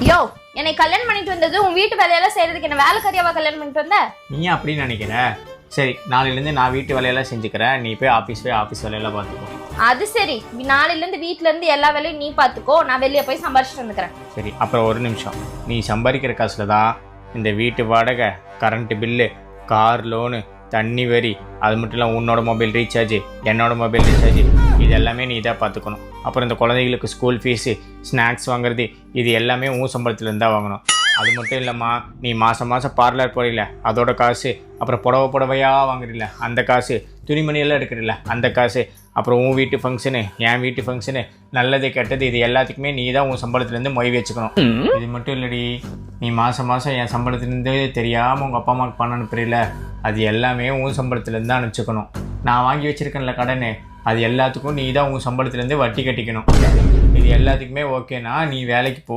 யோ, என்னை கல்யாணம் பண்ணிட்டு வந்தது உன் வீட்டு வேலையெல்லாம் செய்யறதுக்கு என்ன வேலைக்காரியாவா கல்யாணம் பண்ணிட்டு வந்த? நீ அப்படின்னு நினைக்கிற? சரி, நாளையிலேருந்து நான் வீட்டு வேலையெல்லாம் செஞ்சுக்கிறேன், நீ போய் ஆஃபீஸ் வேலையெல்லாம் பார்த்துக்கோ. அது சரி, நாளையில இருந்து வீட்ல இருந்து எல்லா வேலையும் நீ பார்த்துக்கோ, நான் வெளியே போய் சம்பாரிச்சுட்டு வந்துக்கிறேன். சரி, அப்புறம் ஒரு நிமிஷம். நீ சம்பாதிக்கிற காசுல தான் இந்த வீட்டு வாடகை, கரண்ட் பில்லு, கார் லோனு, தண்ணி வரி, அது மட்டும் இல்லை உன்னோட மொபைல் ரீசார்ஜ், என்னோட மொபைல் ரீசார்ஜ், இது எல்லாமே நீ தான் பார்த்துக்கணும். அப்புறம் இந்த குழந்தைகளுக்கு ஸ்கூல் ஃபீஸு, ஸ்நாக்ஸ் வாங்குறது, இது எல்லாமே உன் சம்பளத்துலேருந்து தான் வாங்கணும். அது மட்டும் இல்லைம்மா, நீ மாதம் பார்லர் போகிறீல அதோட காசு, அப்புறம் புடவையாக வாங்குறீல அந்த காசு, துணிமணியெல்லாம் எடுக்கிறீல அந்த காசு, அப்புறம் உன் வீட்டு ஃபங்க்ஷனு, என் வீட்டு ஃபங்க்ஷனு, நல்லது கெட்டது, இது எல்லாத்துக்குமே நீ தான் உன் சம்பளத்துலேருந்து மொய் வச்சுக்கணும். இது மட்டும் இல்லடி, நீ மாதம் என் சம்பளத்துலேருந்து தெரியாமல் உங்கள் அப்பா அம்மாவுக்கு பணம் அனுப்புறீல, அது எல்லாமே உன் சம்பளத்துலேருந்து தான் அனுப்பிச்சுக்கணும். நான் வாங்கி வச்சுருக்கேன்ல கடனு, அது எல்லாத்துக்கும் நீ தான் உன் சம்பளத்துலேருந்து வட்டி கட்டிக்கணும். இது எல்லாத்துக்குமே ஓகேனா நீ வேலைக்கு போ.